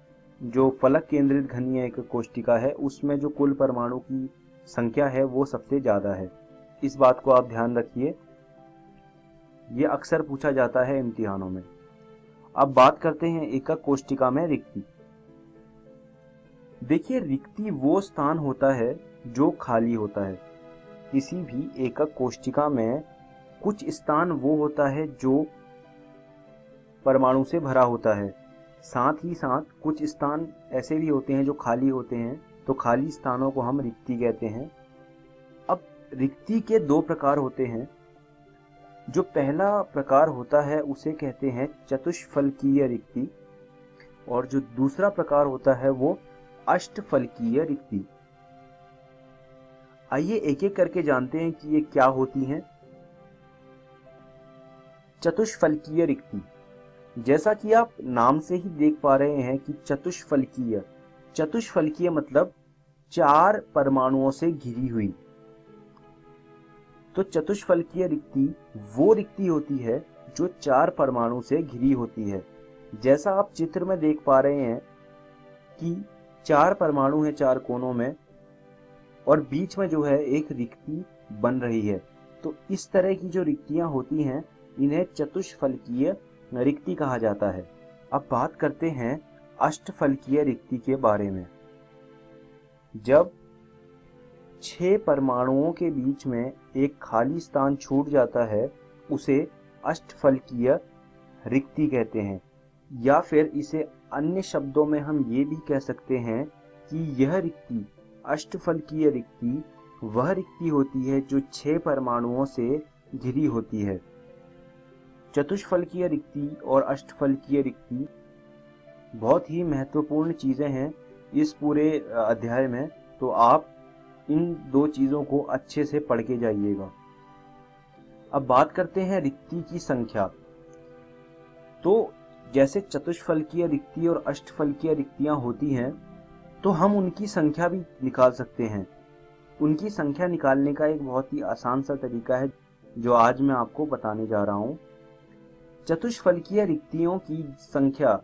जो फलक केंद्रित घनीय एकक कोशिका है उसमें जो कुल परमाणु की संख्या है वो सबसे ज़्यादा है। इस बात को आप ध्यान रखिए, ये अक्सर पूछा जाता है इम्तिहानों में। अब बात करते हैं एकक कोशिका में रिक्ति। देखिए, रिक्ति वो स्थान होता है जो खाली होता है। किसी भी एकक कोशिका में कुछ स्थान वो होता है जो परमाणु से भरा होता है, साथ ही साथ कुछ स्थान ऐसे भी होते हैं जो खाली होते हैं। तो खाली स्थानों को हम रिक्ति कहते हैं। अब रिक्ति के 2 प्रकार होते हैं। जो पहला प्रकार होता है उसे कहते हैं चतुष्फलकीय रिक्ति और जो दूसरा प्रकार होता है वो अष्टफलकीय रिक्ति। आइए एक एक करके जानते हैं कि ये क्या होती हैं। चतुष्फलकीय रिक्ति, जैसा कि आप नाम से ही देख पा रहे हैं कि चतुष्फलकीय मतलब 4 परमाणुओं से घिरी हुई। तो चतुष्फलकीय रिक्ति वो रिक्ति होती है जो 4 परमाणु से घिरी होती है। जैसा आप चित्र में देख पा रहे हैं कि 4 परमाणु हैं 4 कोनों में और बीच में जो है एक रिक्ति बन रही है। तो इस तरह की जो रिक्तियां होती हैं इन्हें चतुष्फलकीय रिक्ति कहा जाता है। अब बात करते हैं अष्टफलकीय रिक्ति के बारे में। जब 6 परमाणुओं के बीच में एक खाली स्थान छूट जाता है उसे अष्टफलकीय रिक्ति कहते हैं, या फिर इसे अन्य शब्दों में हम ये भी कह सकते हैं कि यह रिक्ति, अष्टफलकीय रिक्ति, वह रिक्ति होती है जो 6 परमाणुओं से घिरी होती है। चतुष्फलकीय रिक्ति और अष्टफलकीय रिक्ति बहुत ही महत्वपूर्ण चीज़ें हैं इस पूरे अध्याय में। तो आप इन 2 चीज़ों को अच्छे से पढ़ के जाइएगा। अब बात करते हैं रिक्ति की संख्या। तो जैसे चतुष्फलकीय रिक्ति और अष्टफलकीय रिक्तियां होती हैं तो हम उनकी संख्या भी निकाल सकते हैं। उनकी संख्या निकालने का एक बहुत ही आसान सा तरीका है जो आज मैं आपको बताने जा रहा हूँ। चतुष्फलकीय रिक्तियों की संख्या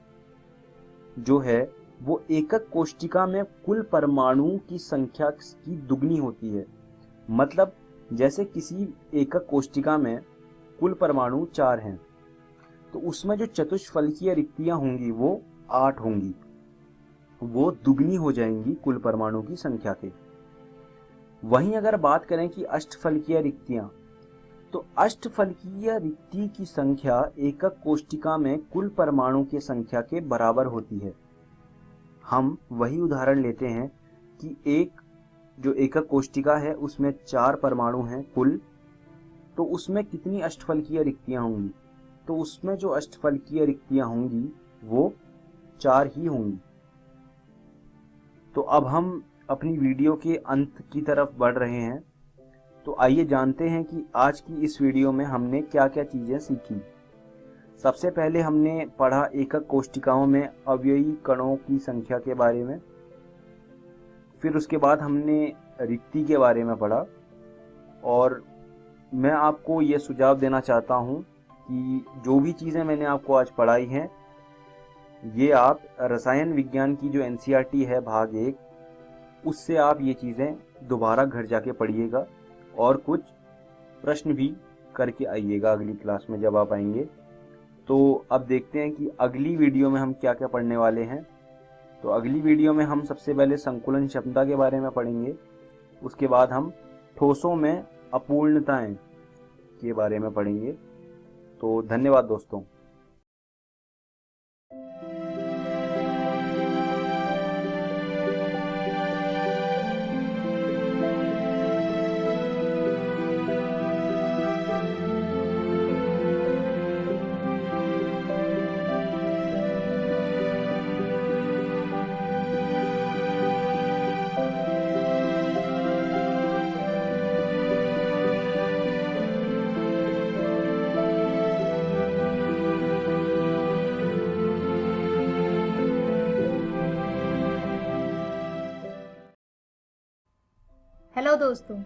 जो है वो एकक कोशिका में कुल परमाणु की संख्या की दुगनी होती है। मतलब जैसे किसी एकक कोशिका में कुल परमाणु 4 हैं तो उसमें जो चतुष्फलकीय रिक्तियां होंगी वो 8 होंगी, वो दुगनी हो जाएंगी कुल परमाणु की संख्या के। वहीं अगर बात करें कि अष्टफलकीय रिक्तियां, तो अष्टफलकीय रिक्ति की संख्या एकक कोष्टिका में कुल परमाणु की संख्या के बराबर होती है। हम वही उदाहरण लेते हैं कि एक जो एकक कोष्टिका है उसमें 4 परमाणु हैं कुल, तो उसमें कितनी अष्टफलकीय रिक्तियां होंगी? तो उसमें जो अष्टफलकीय रिक्तियां होंगी वो 4 ही होंगी। तो अब हम अपनी वीडियो के अंत की तरफ बढ़ रहे हैं, तो आइए जानते हैं कि आज की इस वीडियो में हमने क्या क्या चीज़ें सीखी। सबसे पहले हमने पढ़ा एकक कोष्टिकाओं में अवयवी कणों की संख्या के बारे में। फिर उसके बाद हमने रिक्ति के बारे में पढ़ा, और मैं आपको ये सुझाव देना चाहता हूँ कि जो भी चीज़ें मैंने आपको आज पढ़ाई हैं ये आप रसायन विज्ञान की जो एनसीईआरटी है भाग 1, उससे आप ये चीज़ें दोबारा घर जाके पढ़िएगा और कुछ प्रश्न भी करके आइएगा अगली क्लास में जब आप आएंगे। तो अब देखते हैं कि अगली वीडियो में हम क्या क्या पढ़ने वाले हैं। तो अगली वीडियो में हम सबसे पहले संकुलन क्षमता के बारे में पढ़ेंगे, उसके बाद हम ठोसों में अपूर्णताएं के बारे में पढ़ेंगे। तो धन्यवाद दोस्तों। हेलो दोस्तों,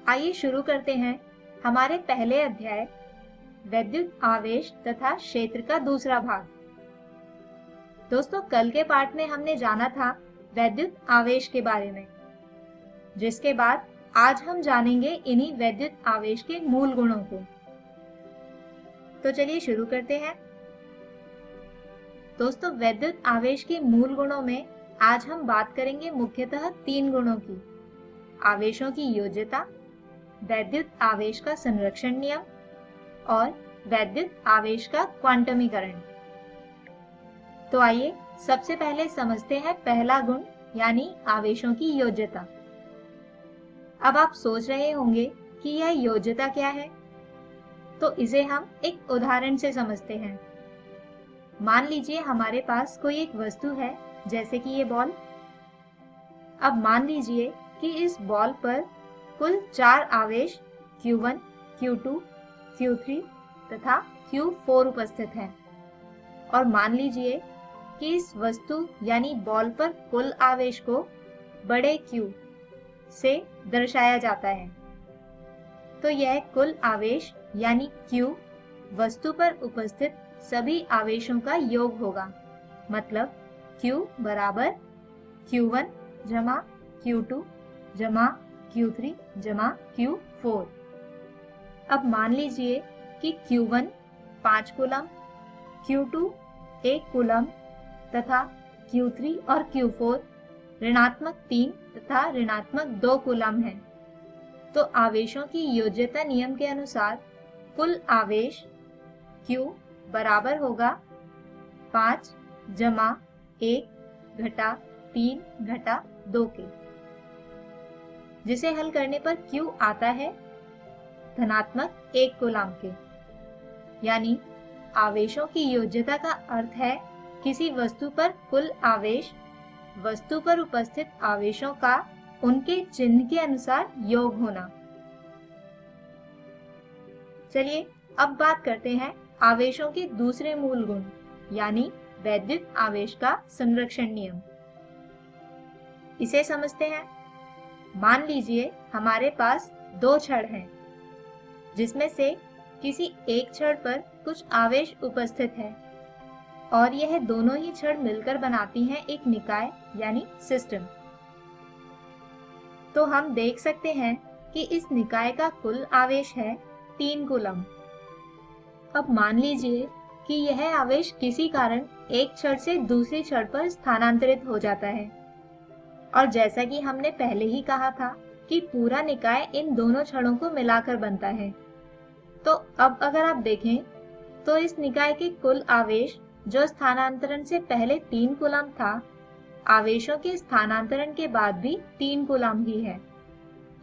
आइए शुरू करते हैं हमारे पहले अध्याय वैद्युत आवेश तथा क्षेत्र का दूसरा भाग। दोस्तों, कल के पाठ में हमने जाना था वैद्युत आवेश के बारे में, जिसके बाद आज हम जानेंगे इन्हीं वैद्युत आवेश के मूल गुणों को। तो चलिए शुरू करते हैं। दोस्तों, वैद्युत आवेश के मूल गुणों में आज हम बात करेंगे मुख्यतः 3 गुणों की: आवेशों की योज्यता, वैद्युत आवेश का संरक्षण नियम और वैद्युत आवेश का क्वांटमीकरण। तो आइए सबसे पहले समझते हैं पहला गुण, यानी आवेशों की योज्यता। अब आप सोच रहे होंगे कि यह योज्यता क्या है, तो इसे हम एक उदाहरण से समझते हैं। मान लीजिए हमारे पास कोई एक वस्तु है, जैसे कि ये बॉल। अब मान लीजिए कि इस बॉल पर कुल 4 आवेश Q1, Q2, Q3 तथा Q4 उपस्थित हैं, और मान लीजिए कि इस वस्तु यानी बॉल पर कुल आवेश को बड़े Q से दर्शाया जाता है। तो यह कुल आवेश यानी Q वस्तु पर उपस्थित सभी आवेशों का योग होगा। मतलब Q बराबर Q1 जमा Q2 जमा Q3 जमा Q4। अब मान लीजिए कि Q1 5 कूलम, Q2 1 कूलम तथा Q3 और Q4 ऋणात्मक 3 तथा ऋणात्मक 2 कूलम है। तो आवेशों की योज्यता नियम के अनुसार कुल आवेश Q बराबर होगा 5 जमा 1 घटा 3 घटा 2 के, जिसे हल करने पर Q आता है धनात्मक 1 कूलम के। यानी आवेशों की योज्यता का अर्थ है किसी वस्तु पर कुल आवेश वस्तु पर उपस्थित आवेशों का उनके चिन्ह के अनुसार योग होना। चलिए अब बात करते हैं आवेशों के दूसरे मूल गुण, यानी वैद्युत आवेश का संरक्षण नियम। इसे समझते हैं। मान लीजिए हमारे पास 2 छड़ हैं, जिसमें से किसी एक छड़ पर कुछ आवेश उपस्थित है, और यह दोनों ही छड़ मिलकर बनाती हैं एक निकाय यानी सिस्टम। तो हम देख सकते हैं कि इस निकाय का कुल आवेश है 3 कूलम। अब मान लीजिए कि यह आवेश किसी कारण एक छड़ से दूसरी छड़ पर स्थानांतरित हो जाता है, और जैसा कि हमने पहले ही कहा था कि पूरा निकाय इन दोनों छड़ों को मिलाकर बनता है, तो अब अगर आप देखें तो इस निकाय के कुल आवेश जो स्थानांतरण से पहले 3 कूलम था, आवेशों के स्थानांतरण के बाद भी 3 कूलम ही है।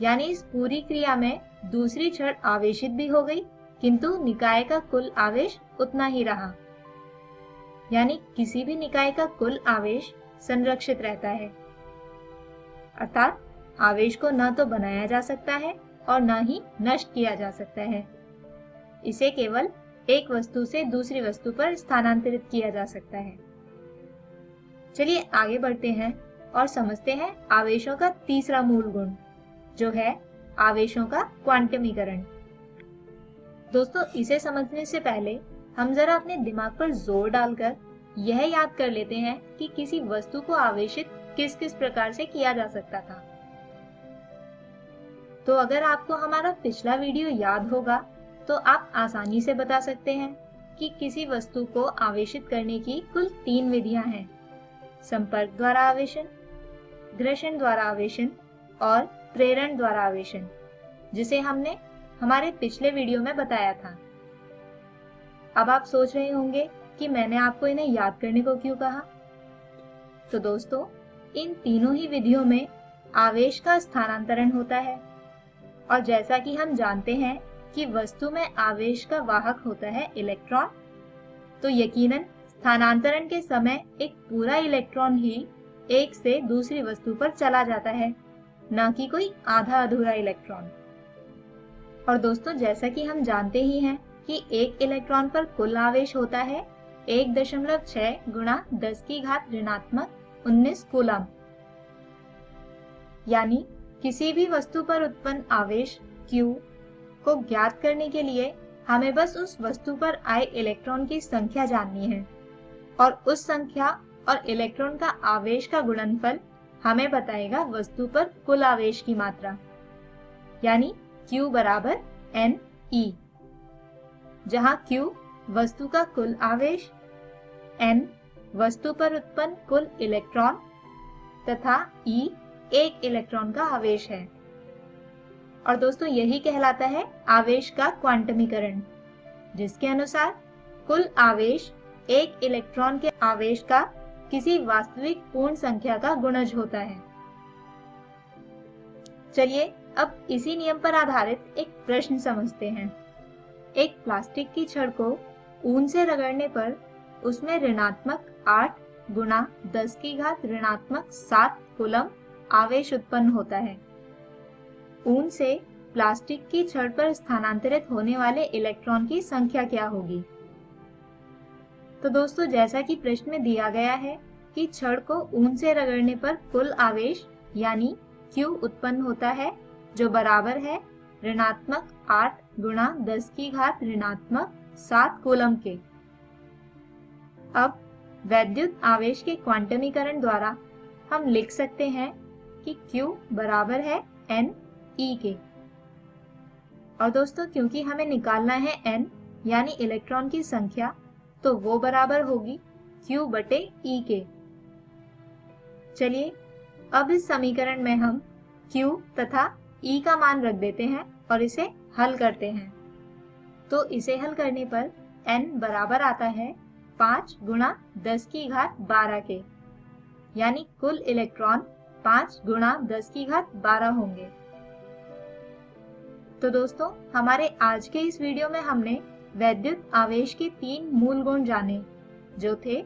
यानी इस पूरी क्रिया में दूसरी छड़ आवेशित भी हो गई, किंतु निकाय का कुल आवेश उतना ही रहा। यानी किसी भी निकाय का कुल आवेश संरक्षित रहता है, अर्थात आवेश को न तो बनाया जा सकता है और न ही नष्ट किया जा सकता है। इसे केवल एक वस्तु से दूसरी वस्तु पर स्थानांतरित किया जा सकता है। चलिए आगे बढ़ते हैं और समझते हैं आवेशों का तीसरा मूल गुण, जो है आवेशों का क्वांटमीकरण। दोस्तों, इसे समझने से पहले हम जरा अपने दिमाग पर जोर डालकर यह याद कर लेते हैं कि किसी वस्तु को आवेशित किस किस प्रकार से किया जा सकता था। तो अगर आपको हमारा पिछला वीडियो याद होगा तो आप आसानी से बता सकते हैं कि किसी वस्तु को आवेशित करने की कुल 3 विधियां हैं: संपर्क द्वारा आवेशन, घर्षण द्वारा आवेशन और प्रेरण द्वारा आवेशन, जिसे हमने हमारे पिछले वीडियो में बताया था। अब आप सोच रहे होंगे कि मैंने आपको इन्हें याद करने को क्यों कहा। तो दोस्तों, इन तीनों ही विधियों में आवेश का स्थानांतरण होता है, और जैसा कि हम जानते हैं कि वस्तु में आवेश का वाहक होता है इलेक्ट्रॉन, तो यकीनन स्थानांतरण के समय एक पूरा इलेक्ट्रॉन ही एक से दूसरी वस्तु पर चला जाता है, न कि कोई आधा अधूरा इलेक्ट्रॉन। और दोस्तों, जैसा कि हम जानते ही हैं कि एक इलेक्ट्रॉन पर कुल आवेश होता है 1.6 गुणा 10 की घात ऋणात्मक 19 कूलम। यानी किसी भी वस्तु पर उत्पन्न आवेश Q को ज्ञात करने के लिए हमें बस उस वस्तु पर आए इलेक्ट्रॉन की संख्या जाननी है, और उस संख्या और इलेक्ट्रॉन का आवेश का गुणनफल हमें बताएगा वस्तु पर कुल आवेश की मात्रा, यानी Q बराबर NE, जहां Q वस्तु का कुल आवेश, N वस्तु पर उत्पन्न कुल इलेक्ट्रॉन तथा E एक इलेक्ट्रॉन का आवेश है। और दोस्तों, यही कहलाता है आवेश का क्वांटमीकरण, जिसके अनुसार कुल आवेश एक इलेक्ट्रॉन के आवेश का किसी वास्तविक पूर्ण संख्या का गुणज होता है। चलिए अब इसी नियम पर आधारित एक प्रश्न समझते हैं। एक प्लास्टिक की छड़ को ऊन से रगड़ने पर उसमें ऋणात्मक 8 गुणा 10 की घात ऋणात्मक 7 कूलम आवेश उत्पन्न होता है। ऊन से प्लास्टिक की छड़ पर स्थानांतरित होने वाले इलेक्ट्रॉन की संख्या क्या होगी? तो दोस्तों, जैसा कि प्रश्न में दिया गया है कि छड़ को ऊन से रगड़ने पर कुल आवेश यानी Q उत्पन्न होता है, जो बराबर है ऋणात्मक 8 गुणा 10 की घात ऋणात्मक 7 कूलम के। अब वैद्युत आवेश के क्वांटमीकरण द्वारा हम लिख सकते हैं कि Q बराबर है NE के। और दोस्तों, क्योंकि हमें निकालना है N यानी इलेक्ट्रॉन की संख्या, तो वो बराबर होगी Q बटे E के। चलिए अब इस समीकरण में हम Q तथा E का मान रख देते हैं और इसे हल करते हैं। तो इसे हल करने पर N बराबर आता है 5 गुणा 10 की घात 12 के, यानी कुल इलेक्ट्रॉन 5 गुणा 10 की घात 12 होंगे। तो दोस्तों, हमारे आज के इस वीडियो में हमने वैद्युत आवेश के 3 मूल गुण जाने, जो थे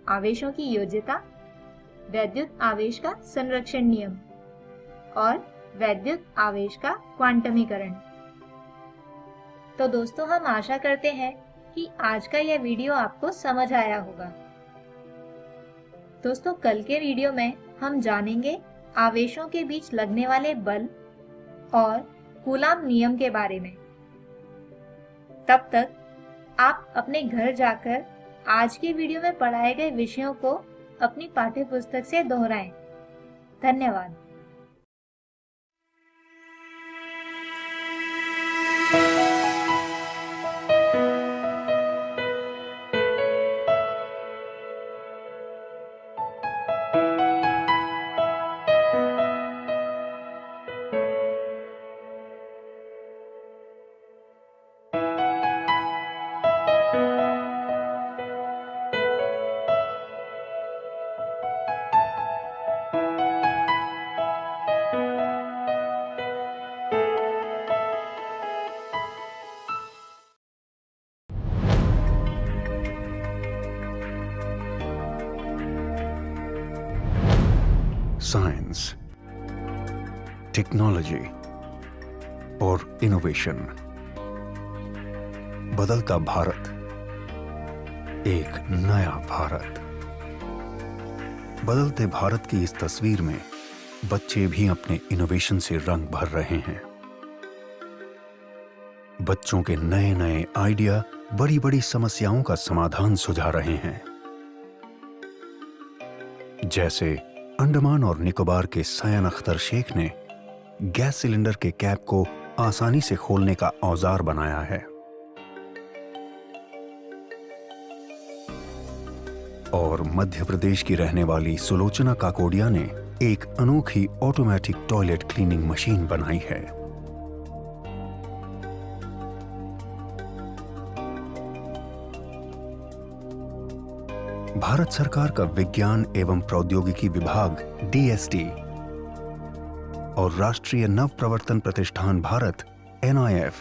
आवेशों की योज्यता, वैद्युत आवेश का संरक्षण नियम और वैद्युत आवेश का क्वांटमीकरण। तो दोस्तों, हम आशा करते हैं कि आज का यह वीडियो आपको समझ आया होगा। दोस्तों, कल के वीडियो में हम जानेंगे आवेशों के बीच लगने वाले बल और कूलाम नियम के बारे में। तब तक आप अपने घर जाकर आज के वीडियो में पढ़ाए गए विषयों को अपनी पाठ्यपुस्तक से दोहराएं। धन्यवाद। साइंस, टेक्नोलॉजी और इनोवेशन। बदलता भारत, एक नया भारत। बदलते भारत की इस तस्वीर में बच्चे भी अपने इनोवेशन से रंग भर रहे हैं। बच्चों के नए नए आइडिया बड़ी बड़ी समस्याओं का समाधान सुझा रहे हैं। जैसे अंडमान और निकोबार के सयन अख्तर शेख ने गैस सिलेंडर के कैप को आसानी से खोलने का औजार बनाया है। और मध्य प्रदेश की रहने वाली सुलोचना काकोडिया ने एक अनोखी ऑटोमेटिक टॉयलेट क्लीनिंग मशीन बनाई है। भारत सरकार का विज्ञान एवं प्रौद्योगिकी विभाग DST और राष्ट्रीय नव प्रवर्तन प्रतिष्ठान भारत NIF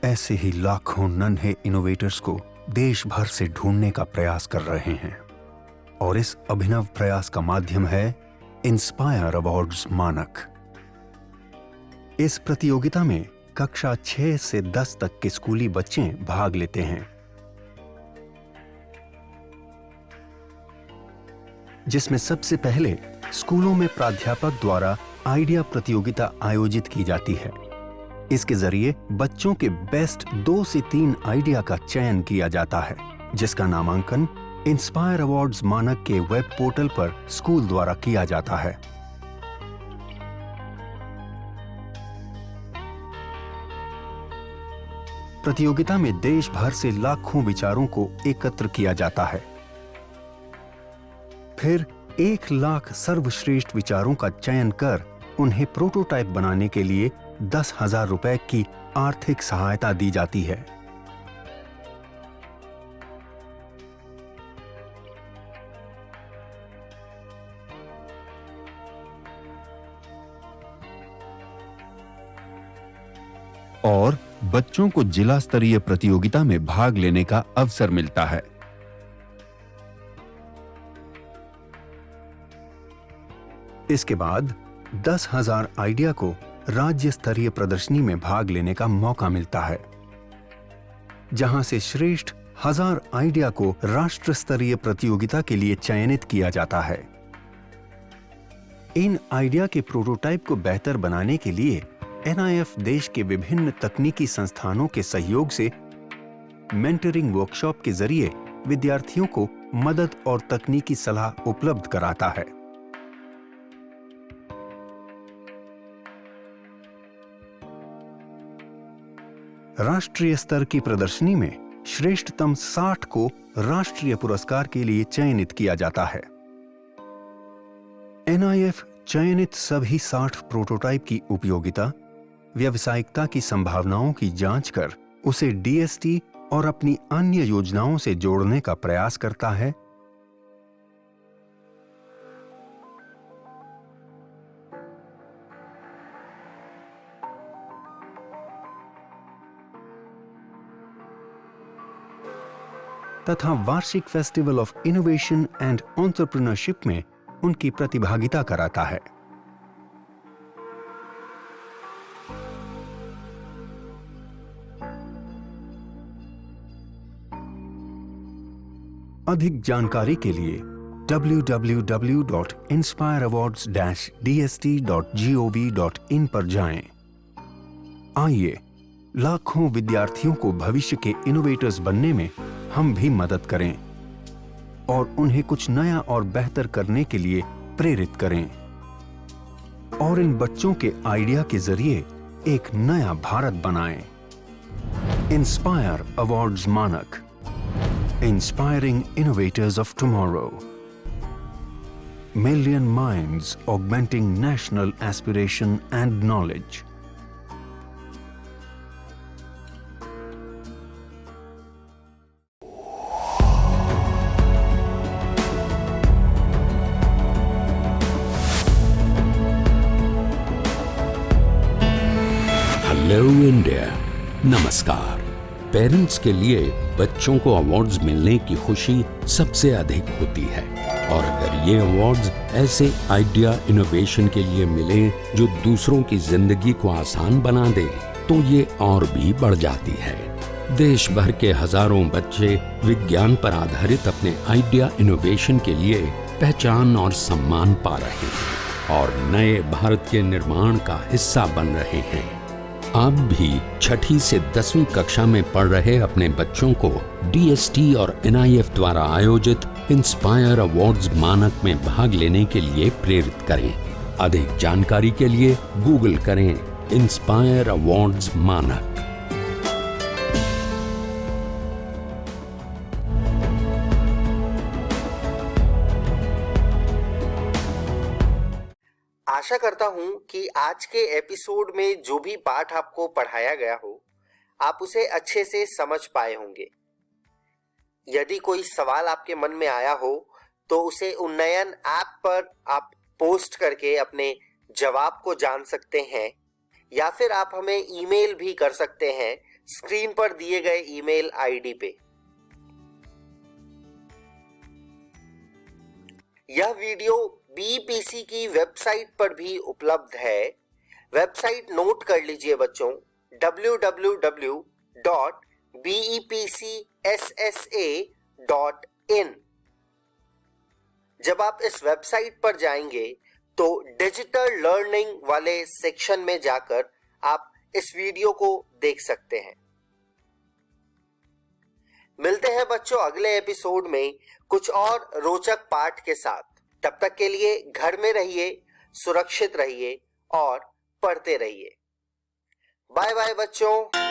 ऐसे ही लाखों नन्हे इनोवेटर्स को देश भर से ढूंढने का प्रयास कर रहे हैं। और इस अभिनव प्रयास का माध्यम है इंस्पायर अवार्ड्स मानक। इस प्रतियोगिता में कक्षा 6 से 10 तक के स्कूली बच्चे भाग लेते हैं, जिसमें सबसे पहले स्कूलों में प्राध्यापक द्वारा आइडिया प्रतियोगिता आयोजित की जाती है। इसके जरिए बच्चों के बेस्ट 2 से 3 आइडिया का चयन किया जाता है, जिसका नामांकन इंस्पायर अवार्ड्स मानक के वेब पोर्टल पर स्कूल द्वारा किया जाता है। प्रतियोगिता में देश भर से लाखों विचारों को एकत्र किया जाता है। फिर 1 लाख सर्वश्रेष्ठ विचारों का चयन कर उन्हें प्रोटोटाइप बनाने के लिए 10,000 रुपए की आर्थिक सहायता दी जाती है। और बच्चों को जिला स्तरीय प्रतियोगिता में भाग लेने का अवसर मिलता है। इसके बाद 10,000 आइडिया को राज्य स्तरीय प्रदर्शनी में भाग लेने का मौका मिलता है, जहां से श्रेष्ठ 1000 आइडिया को राष्ट्र स्तरीय प्रतियोगिता के लिए चयनित किया जाता है। इन आइडिया के प्रोटोटाइप को बेहतर बनाने के लिए NIF देश के विभिन्न तकनीकी संस्थानों के सहयोग से मेंटरिंग वर्कशॉप के जरिए विद्यार्थियों को मदद और तकनीकी सलाह उपलब्ध कराता है। राष्ट्रीय स्तर की प्रदर्शनी में श्रेष्ठतम 60 को राष्ट्रीय पुरस्कार के लिए चयनित किया जाता है। NIF चयनित सभी 60 प्रोटोटाइप की उपयोगिता, व्यावसायिकता की संभावनाओं की जांच कर उसे DST और अपनी अन्य योजनाओं से जोड़ने का प्रयास करता है। तथा वार्षिक festival of innovation and entrepreneurship में उनकी प्रतिभागिता कराता है। अधिक जानकारी के लिए www.inspireawards-dst.gov.in पर जाएं। आइए लाखों विद्यार्थियों को भविष्य के इनोवेटर्स बनने में हम भी मदद करें और उन्हें कुछ नया और बेहतर करने के लिए प्रेरित करें और इन बच्चों के आइडिया के जरिए एक नया भारत बनाएं। इंस्पायर अवार्ड्स मानक, Inspiring Innovators of Tomorrow. Million Minds Augmenting National Aspiration and Knowledge. Hello India, नमस्कार। पेरेंट्स के लिए बच्चों को अवार्ड्स मिलने की खुशी सबसे अधिक होती है और अगर ये अवार्ड्स ऐसे आइडिया इनोवेशन के लिए मिले जो दूसरों की जिंदगी को आसान बना दे तो ये और भी बढ़ जाती है। देश भर के हजारों बच्चे विज्ञान पर आधारित अपने आइडिया इनोवेशन के लिए पहचान और सम्मान पा रहे हैं और नए भारत के निर्माण का हिस्सा बन रहे हैं। आप भी 6ठी से 10वीं कक्षा में पढ़ रहे अपने बच्चों को DST और NIF द्वारा आयोजित इंस्पायर अवार्ड्स मानक में भाग लेने के लिए प्रेरित करें। अधिक जानकारी के लिए गूगल करें इंस्पायर अवार्ड्स मानक। आशा करता हूं कि आज के एपिसोड में जो भी पाठ आपको पढ़ाया गया हो आप उसे अच्छे से समझ पाए होंगे। यदि कोई सवाल आपके मन में आया हो तो उसे उन्नयन ऐप पर आप पोस्ट करके अपने जवाब को जान सकते हैं या फिर आप हमें ईमेल भी कर सकते हैं स्क्रीन पर दिए गए ईमेल आईडी पे। यह वीडियो BEPC की वेबसाइट पर भी उपलब्ध है। वेबसाइट नोट कर लीजिए बच्चों, www.bepcssa.in। जब आप इस वेबसाइट पर जाएंगे तो डिजिटल लर्निंग वाले सेक्शन में जाकर आप इस वीडियो को देख सकते हैं। मिलते हैं बच्चों अगले एपिसोड में कुछ और रोचक पाठ के साथ। तब तक के लिए घर में रहिए, सुरक्षित रहिए और पढ़ते रहिए। बाय बाय बच्चों।